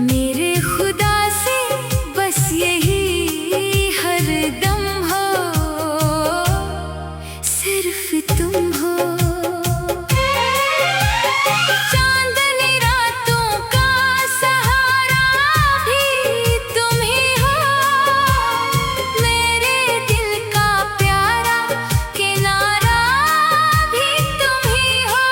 मेरे खुदा से बस यही हरदम हो, सिर्फ तुम हो। चांदनी रातों का सहारा भी तुम ही हो, मेरे दिल का प्यारा किनारा भी तुम ही हो।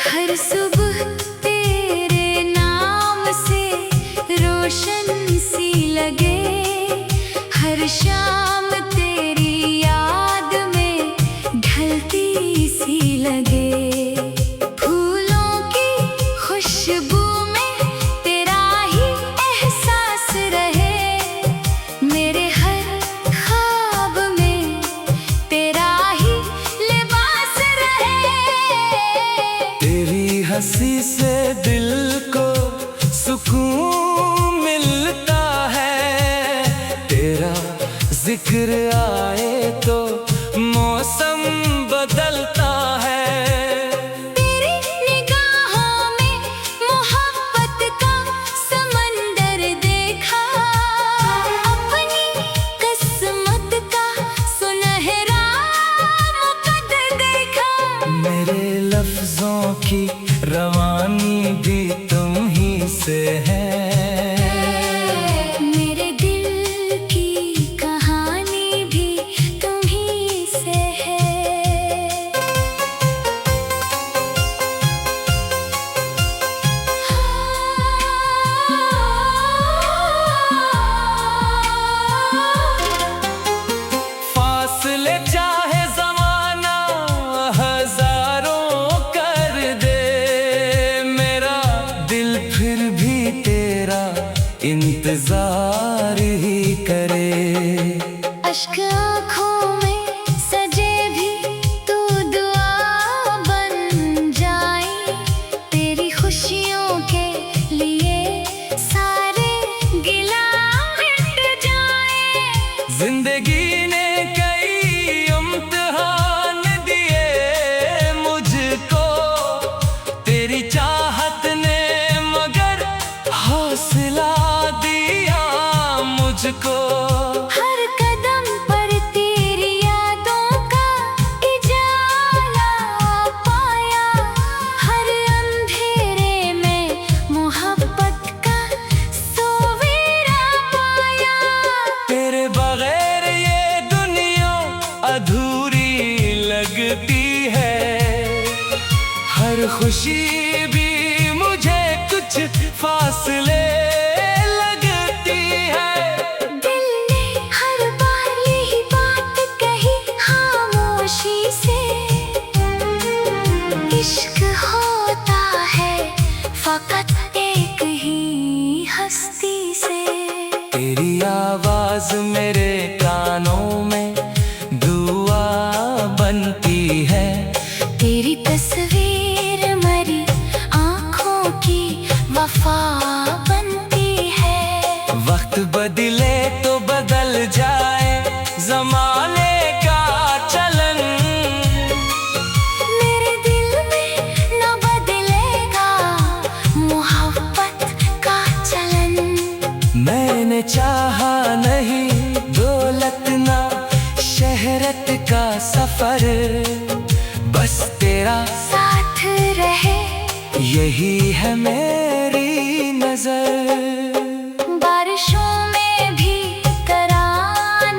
हर सुबह तेरे नाम से रोशन सी लगे, हर शाम तेरी याद में ढलती सी लगे। फूलों की खुशबू में तेरा ही एहसास रहे, मेरे हर ख्वाब में तेरा ही लिबास रहे। तेरी हंसी से दिल को सुकून मिलता है, तेरा जिक्र आए तो मौसम बदलता है। तेरी निगाहों में मोहब्बत का समंदर देखा, अपनी किस्मत का सुनहरा मुकद्दर देखा। मेरे लफ्जों की रवानी भी तुम ही से है, मेरे दिल की कहानी भी तुम ही से है। फासले चाहे ज़माना हजारों कर दे, मेरा दिल फिर भी तेरा इंतजार ही करे। अश्क आँखों में सजे भी तू दुआ बन जाए, तेरी खुशियों के लिए सारे गिला मिट जाए। जिंदगी ने कई इम्तिहान दिए मुझको, तेरी चाहत ने मगर हौसला दिया मुझको। हर कदम पर तेरी यादों का उजाला पाया, हर अंधेरे में मोहब्बत का सवेरा पाया। तेरे बगैर ये दुनिया अधूरी लगती है, हर खुशी भी मुझे कुछ फासले लगती है। दिल ने हर बार यही बात कही खामोशी से, इश्क होता है फकत एक ही हस्ती से। तेरी आवाज मेरे कानों में दुआ बनती है, तेरी तस्वीर मरी आँखों की वफा बनती है। वक्त बदले तो बदल जाए जमाने का चलन, मेरे दिल में न बदलेगा मोहब्बत का चलन। मैंने चाहा नहीं दौलत ना शहरत का सफर, बस तेरा साथ रहे यही है मेरी नजर। बारिशों में भी तेरा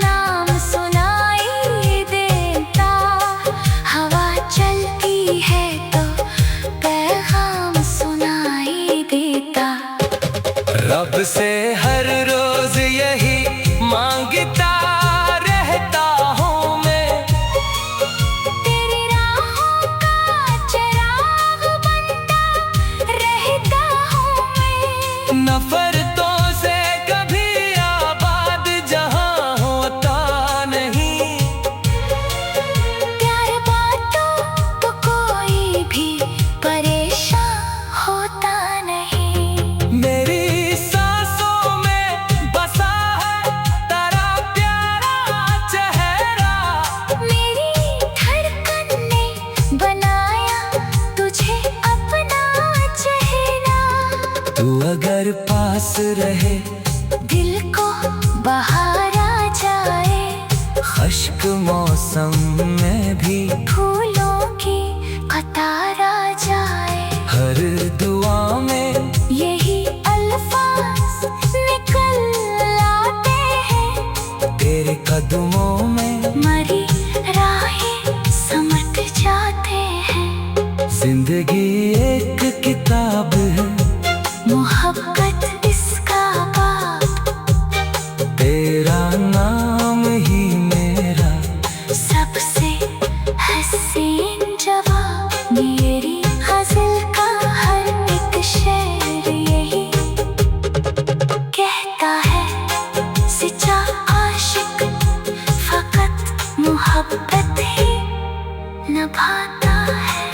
नाम सुनाई देता, हवा चलती है तो पैगाम सुनाई देता। रब से हर रोज यही मांगता रहता हूँ मैं, तेरी राहों का चिराग बनता रहता हूँ मैं। नफरतों से कभी आबाद जहां होता नहीं, प्यार बांटो तो कोई भी परेशान होता नहीं। मेरी सांसों पास रहे, दिल को बहार आ जाए, खश्क मौसम में भी फूलों की कतार आ जाए। हर दुआ में यही अल्फाज निकल आते हैं, तेरे कदमों में मरी राहें समट जाते हैं। जिंदगी एक किताब है, मोहब्बत इसका बाब, तेरा नाम ही मेरा सबसे हसीन जवाब। मेरी गज़ल का हर एक शेर यही कहता है, सच्चा आशिक फकत मोहब्बत ही निभाता है।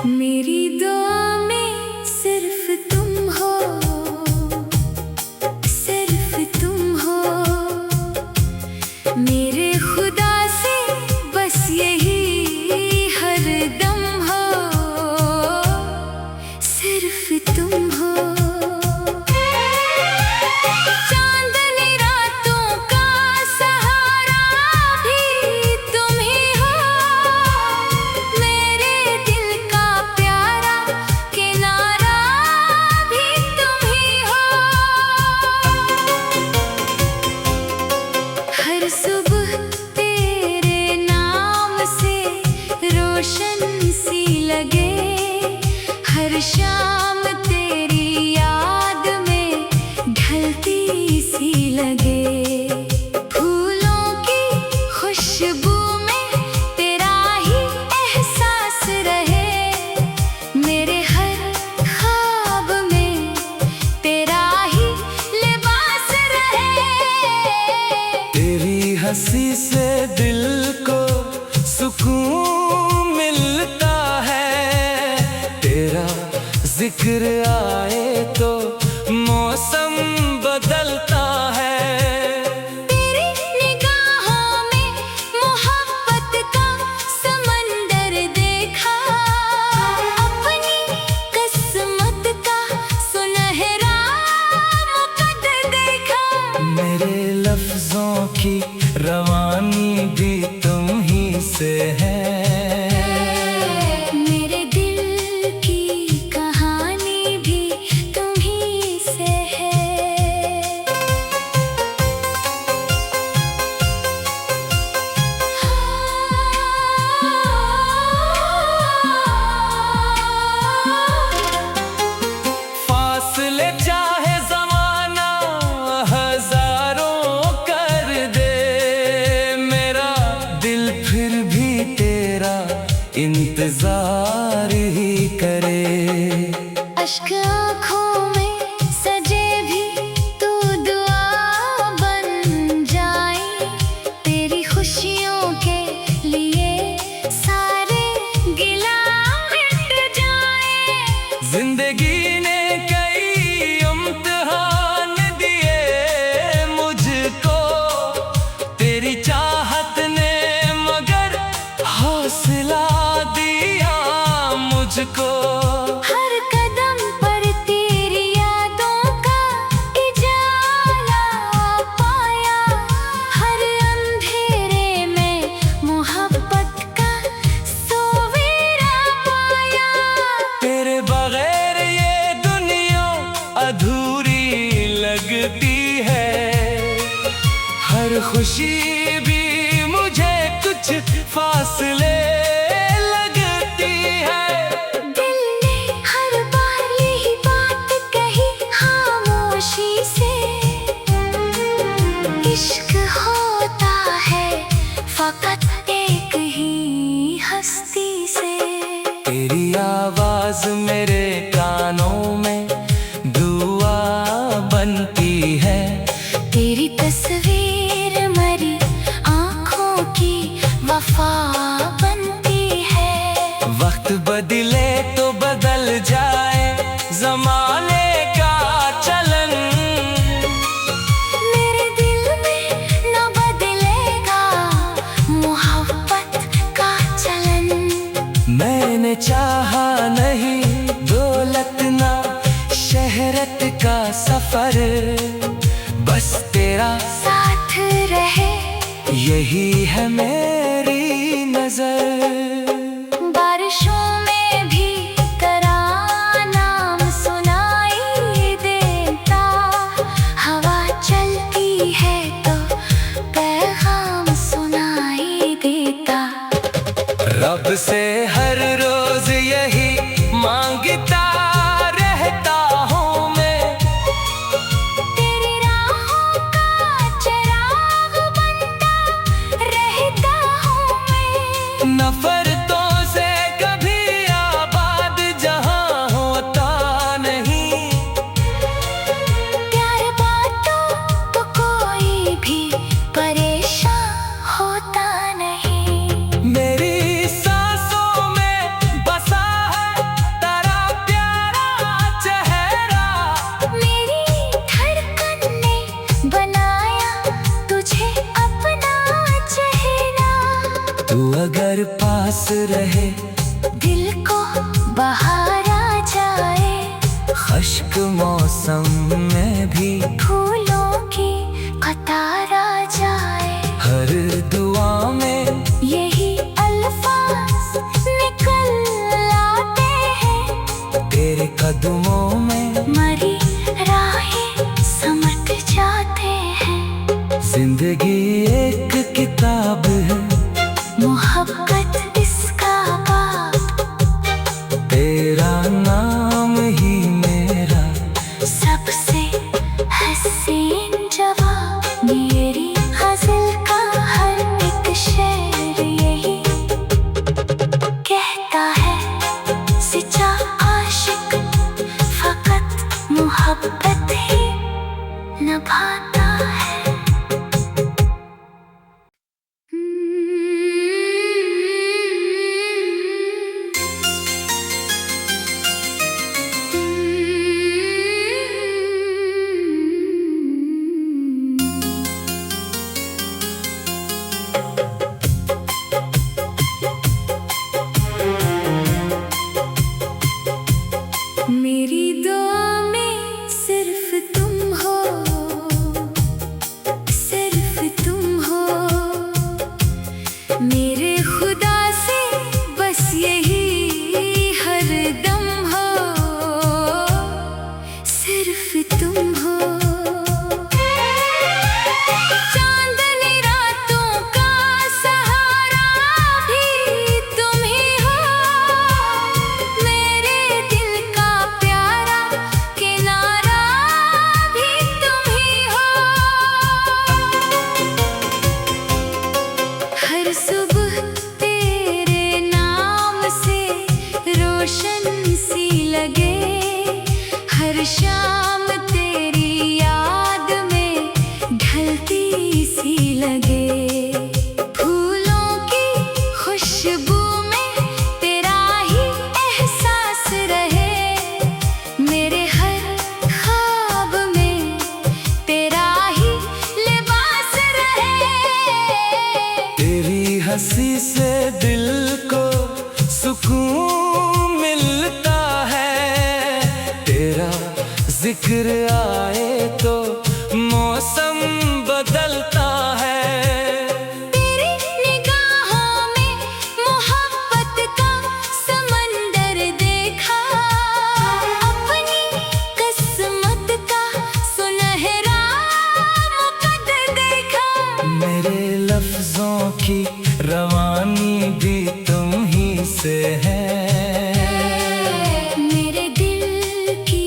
मेरी दुआ में सिर्फ तुम हो, सिर्फ तुम हो। मेरे खुदा से बस यही हर दम हो, सिर्फ तुम हो। चांदनी रातों का सहारा भी तुम ही हो, मेरे दिल का प्यारा किनारा भी तुम ही हो। हर सुबह तेरे नाम से रोशन सी लगे, हर शाम तेरी याद में ढलती सी लगे। फूलों की खुशबू में तेरा ही एहसास रहे, मेरे हर ख्वाब में तेरा ही लिबास रहे। तेरी हंसी से दिल को सुकून मिलता है, तेरा जिक्र आए तो मौसम बदलता है। तेरी निगाहों में मोहब्बत का समंदर देखा, अपनी किस्मत का सुनहरा मुकद्दर देखा। मेरे लफ्जों की रवानी भी तुम ही से है, मेरे दिल की कहानी भी तुम ही से है। फासले चाहे ज़माना हजारों कर दे, मेरा दिल फिर भी तेरा इंतजार ही करे। अश्क आँखों में सजे भी तू दुआ बन जाए, तेरी खुशियों के लिए सारे गिला मिट जाए। जिंदगी ने कई इम्तिहान दिए मुझको, तेरी चाहत ने मगर हौसला दिया मुझको। हर कदम पर तेरी यादों का इजाला पाया, हर अंधेरे में मोहब्बत का सवेरा पाया। तेरे बगैर ये दुनिया अधूरी लगती है, हर खुशी भी मुझे कुछ फासले लगती है। दिल ने हर बार यही बात कही खामोशी से, इश्क होता है फकत एक ही हस्ती से। तेरी आवाज मेरे कानों में दुआ बनती है, तेरी तस्वीर मरी आँखों की तेरा साथ रहे, यही है मेरी नजर। बारिशों में भी तेरा नाम सुनाई देता, हवा चलती है तो पैगाम सुनाई देता। रब से हर रोज यही मांगता रहता हूँ मैं, तेरी राहों का चिराग बनता रहता हूँ मैं। नफरतों से कभी आबाद जहां होता नहीं, प्यार बातों तो कोई भी परेशान होता नहीं। मेरी सांसों में बसा है तेरा प्यारा चेहरा, मेरी धड़कन ने बनाया तुझे अपना चेहरा। तू अगर पास रहे दिल को बहार आ जाए, खश्क मौसम में भी फूलों की कतार आ जाए। हर दुआ में यही अल्फाज निकल आते हैं, तेरे कदमों में मरी राहें समट जाते हैं। जिंदगी एक किताब है, मोहब्बत इसका बाप, तेरा नाम ही मेरा सबसे हसीन जवाब। मेरी गज़ल का हर एक शेर यही कहता है, सच्चा आशिक फकत मोहब्बत ही निभाता है। मेरी दुआ में सिर्फ तुम हो, सिर्फ तुम हो। मेरे खुदा से बस यही हर दम हो, सिर्फ तुम हो। चांदनी रातों का सहारा भी तुम ही हो, मेरे दिल का प्यारा किनारा भी तुम ही हो। हर सुबह तेरे नाम से रोशन सी लगे, हर शाम तेरी याद में ढलती सी लगे। फूलों की खुशबू में तेरा ही एहसास रहे, मेरे हर ख्वाब में तेरा ही लिबास रहे। तेरी हंसी से दिल को सुकून मिलता है, तेरा जिक्र आए तो मौसम बदलता है। तेरी निगाहों में मोहब्बत का समंदर देखा, अपनी किस्मत का सुनहरा मुकद्दर देखा। मेरे लफ्जों की रवानी भी तुम ही से है, मेरे दिल की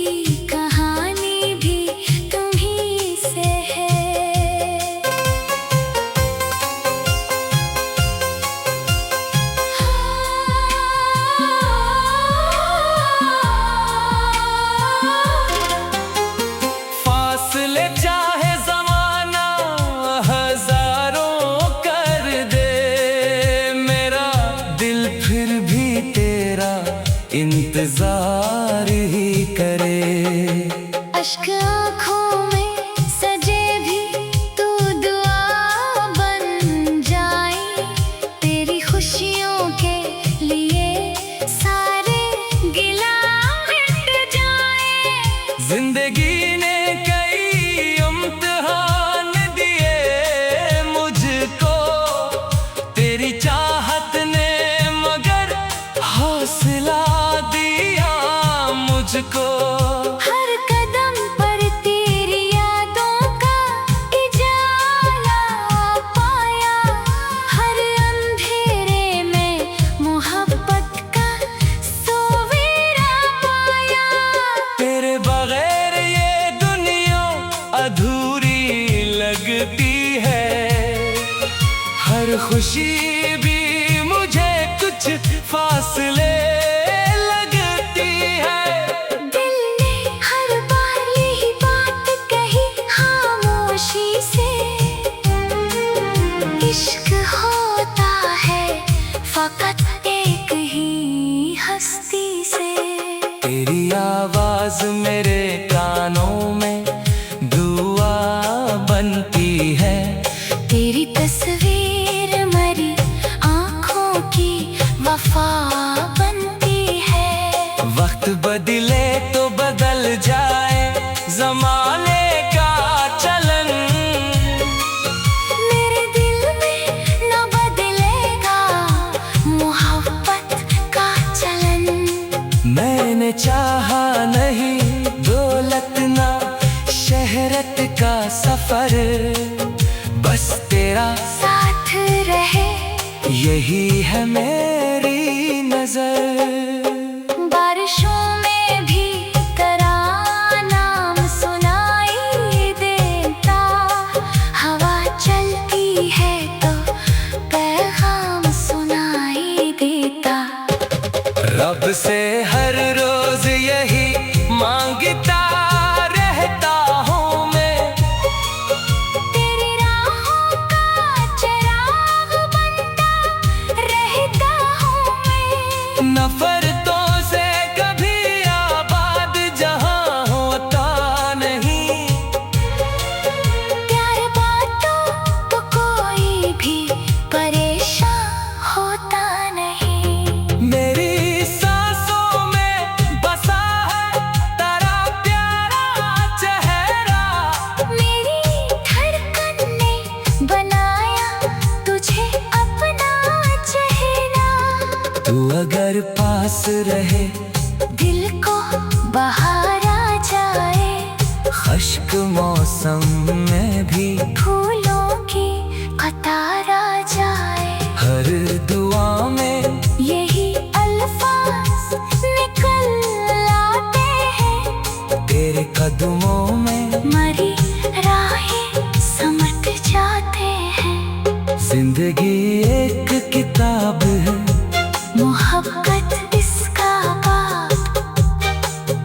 कहानी भी तुम ही से है। फासले चाहे जमाना हजारों कर दे, लगती है। हर खुशी भी मुझे कुछ फासले लगती है। दिल ने हर बार यही बात कही खामोशी से, इश्क होता है फकत एक ही हस्ती से। तेरी आवाज मेरे कानों में दुआ बनती है। तेरी तस्वीर मरी आँखों की वफा बनती है। वक्त बदले तो बदल जाए जमाने का चलन, मेरे दिल में न बदलेगा मोहब्बत का चलन। मैंने चाहा नहीं दौलत ना शहरत का सफर, बस तेरा साथ रहे यही है मेरी नजर। बारिशों में भी तेरा नाम सुनाई देता, हवा चलती है तो पैगाम सुनाई देता। रब से हर रोज यही मांगता रहता हूँ मैं, तेरी राहों का चिराग बनता रहता हूँ मैं। नफरतों से कभी आबाद जहां होता नहीं। प्यार बातों तो कोई भी परेशान होता नहीं। मेरी सांसों में बसा है तेरा प्यारा चेहरा, मेरी धड़कन ने बनाया तुझे अपना चेहरा। तू अगर पास रहे दिल को बहार आ जाए, खुश्क मौसम में भी फूलों की कतार आ जाए। हर दुआ में यही अल्फाज निकल आते हैं, तेरे कदमों में मरी राहें समट जाते हैं। जिंदगी एक किताब है, मोहब्बत इसका बाब,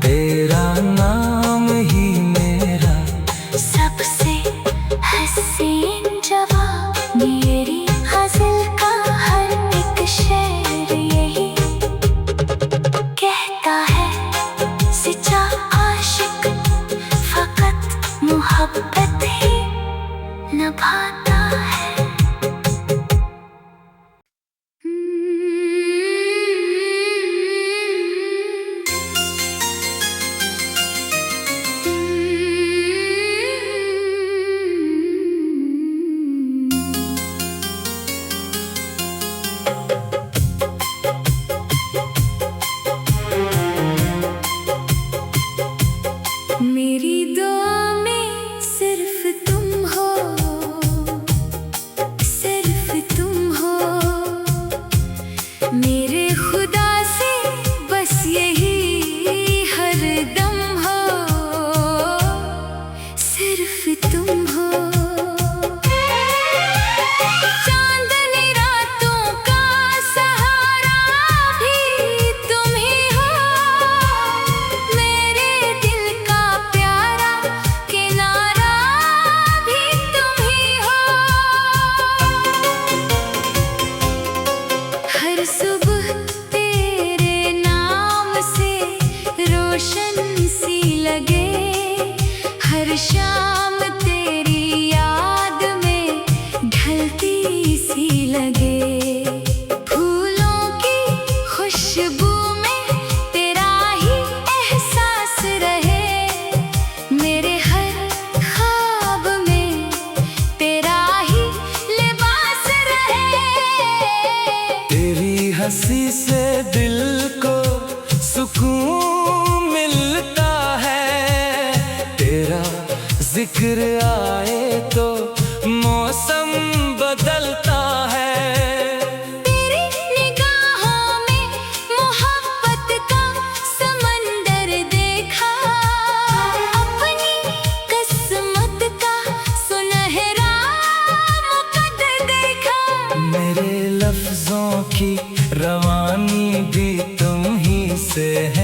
तेरा नाम ही मेरा सबसे हसीन जवाब। मेरी गज़ल का हर एक शेर यही कहता है, सच्चा आशिक फकत मोहब्बत ही निभाता है। मेरी दुआ में सिर्फ तुम हो, सिर्फ तुम हो। मेरे खुदा से बस यही हर दम हो, सिर्फ तुम हो। चांदनी रातों का सहारा भी तुम ही हो, मेरे दिल का प्यारा किनारा भी तुम ही हो। हर सुबह तेरे नाम से रोशन सी लगे, हर शाम तेरी याद में ढलती सी लगे। फूलों की खुशबू में तेरा ही एहसास रहे, मेरे हर ख्वाब में तेरा ही लिबास रहे। तेरी हंसी से दिल को सुकून मिलता है, तेरा जिक्र आए तो मौसम बदलता है। तेरी निगाहों में मोहब्बत का समंदर देखा, अपनी किस्मत का सुनहरा लफ्जों की रवानी भी तुम ही से है।